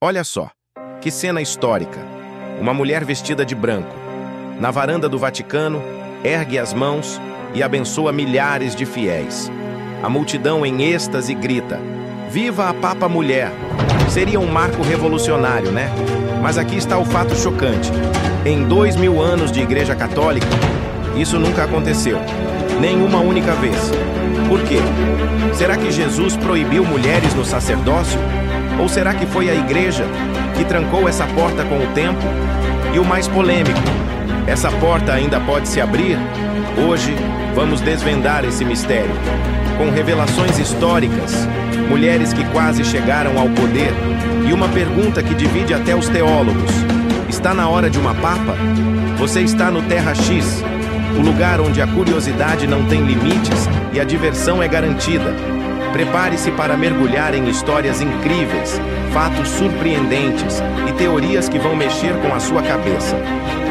Olha só, que cena histórica. Uma mulher vestida de branco, na varanda do Vaticano, ergue as mãos e abençoa milhares de fiéis. A multidão em êxtase grita: "Viva a Papa Mulher!" Seria um marco revolucionário, né? Mas aqui está o fato chocante. Em 2000 anos de Igreja Católica, isso nunca aconteceu. Nenhuma única vez. Por quê? Será que Jesus proibiu mulheres no sacerdócio? Ou será que foi a Igreja que trancou essa porta com o tempo? E o mais polêmico, essa porta ainda pode se abrir? Hoje, vamos desvendar esse mistério. Com revelações históricas, mulheres que quase chegaram ao poder e uma pergunta que divide até os teólogos. Está na hora de uma papa? Você está no Terra X, o lugar onde a curiosidade não tem limites e a diversão é garantida. Prepare-se para mergulhar em histórias incríveis, fatos surpreendentes e teorias que vão mexer com a sua cabeça.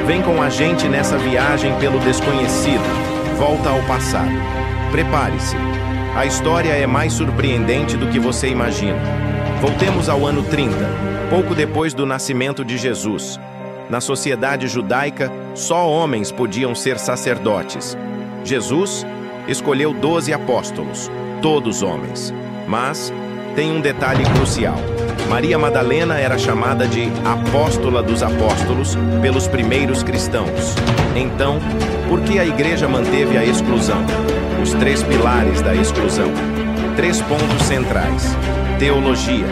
Vem com a gente nessa viagem pelo desconhecido. Volta ao passado. Prepare-se. A história é mais surpreendente do que você imagina. Voltemos ao ano 30, pouco depois do nascimento de Jesus. Na sociedade judaica, só homens podiam ser sacerdotes. Jesus escolheu 12 apóstolos, todos homens. Mas tem um detalhe crucial. Maria Madalena era chamada de Apóstola dos Apóstolos pelos primeiros cristãos. Então, por que a Igreja manteve a exclusão? Os 3 pilares da exclusão. 3 pontos centrais. Teologia.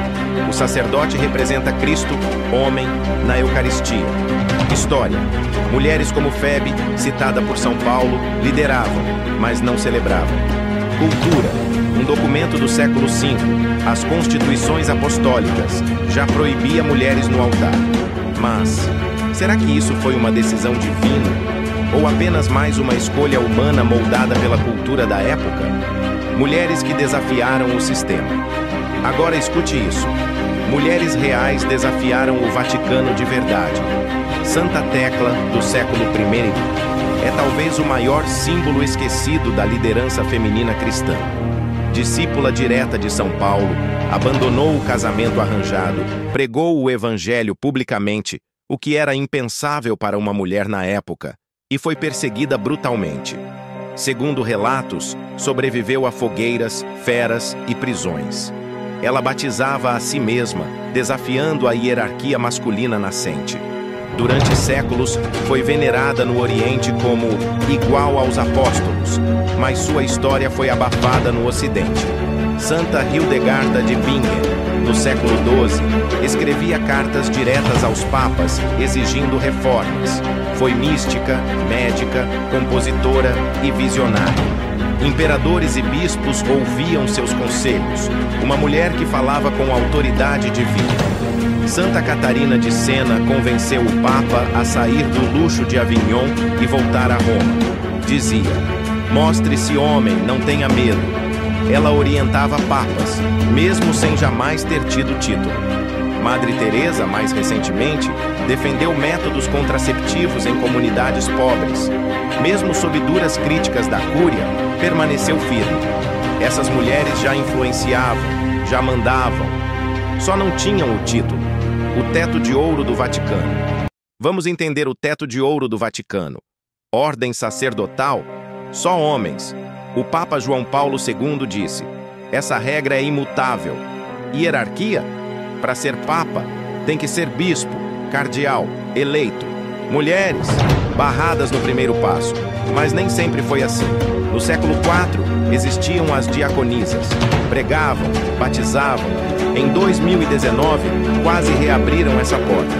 O sacerdote representa Cristo, homem, na Eucaristia. História. Mulheres como Febe, citada por São Paulo, lideravam, mas não celebravam. Cultura. Um documento do século V, as Constituições Apostólicas, já proibia mulheres no altar. Mas, será que isso foi uma decisão divina? Ou apenas mais uma escolha humana moldada pela cultura da época? Mulheres que desafiaram o sistema. Agora escute isso. Mulheres reais desafiaram o Vaticano de verdade. Santa Tecla, do século I, é talvez o maior símbolo esquecido da liderança feminina cristã. Discípula direta de São Paulo, abandonou o casamento arranjado, pregou o evangelho publicamente, o que era impensável para uma mulher na época, e foi perseguida brutalmente. Segundo relatos, sobreviveu a fogueiras, feras e prisões. Ela batizava a si mesma, desafiando a hierarquia masculina nascente. Durante séculos, foi venerada no Oriente como igual aos apóstolos, mas sua história foi abafada no Ocidente. Santa Hildegarda de Bingen, no século XII, escrevia cartas diretas aos papas exigindo reformas. Foi mística, médica, compositora e visionária. Imperadores e bispos ouviam seus conselhos, uma mulher que falava com autoridade divina. Santa Catarina de Sena convenceu o Papa a sair do luxo de Avignon e voltar a Roma. Dizia: "Mostre-se homem, não tenha medo." Ela orientava papas, mesmo sem jamais ter tido título. Madre Teresa, mais recentemente, defendeu métodos contraceptivos em comunidades pobres. Mesmo sob duras críticas da Cúria, permaneceu firme. Essas mulheres já influenciavam, já mandavam, só não tinham o título. O teto de ouro do Vaticano. Vamos entender o teto de ouro do Vaticano. Ordem sacerdotal? Só homens. O Papa João Paulo II disse: essa regra é imutável. Hierarquia? Para ser Papa, tem que ser bispo, cardeal, eleito. Mulheres? Barradas no primeiro passo. Mas nem sempre foi assim. No século IV, existiam as diaconisas. Pregavam, batizavam. Em 2019, quase reabriram essa porta.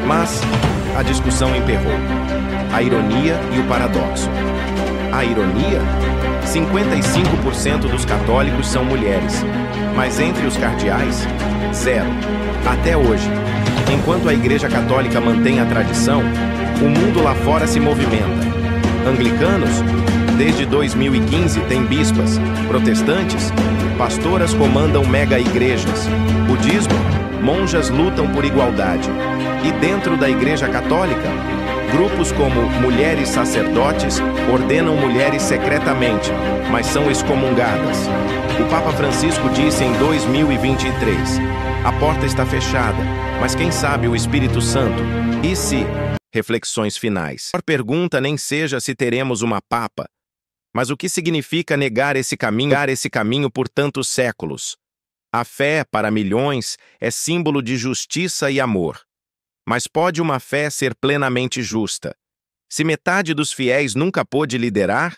Mas a discussão emperrou. A ironia e o paradoxo. A ironia? 55% dos católicos são mulheres. Mas entre os cardeais, 0. Até hoje. Enquanto a Igreja Católica mantém a tradição, o mundo lá fora se movimenta. Anglicanos, desde 2015, têm bispas. Protestantes, pastoras comandam mega-igrejas. Budismo, monjas lutam por igualdade. E dentro da Igreja Católica, Grupos como Mulheres Sacerdotes ordenam mulheres secretamente, mas são excomungadas. O Papa Francisco disse em 2023: a porta está fechada, mas quem sabe o Espírito Santo? E se? Reflexões finais. A pergunta nem seja se teremos uma papa, mas o que significa negar esse caminho por tantos séculos? A fé, para milhões, é símbolo de justiça e amor. Mas pode uma fé ser plenamente justa? Se metade dos fiéis nunca pôde liderar?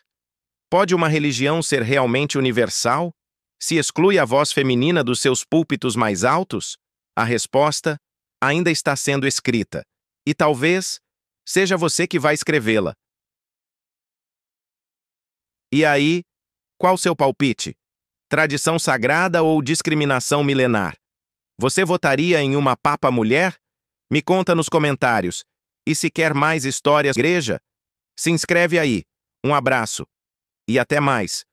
Pode uma religião ser realmente universal? Se exclui a voz feminina dos seus púlpitos mais altos? A resposta ainda está sendo escrita, e talvez seja você que vai escrevê-la. E aí, qual seu palpite? Tradição sagrada ou discriminação milenar? Você votaria em uma papa mulher? Me conta nos comentários. E se quer mais histórias da igreja, se inscreve aí. Um abraço e até mais.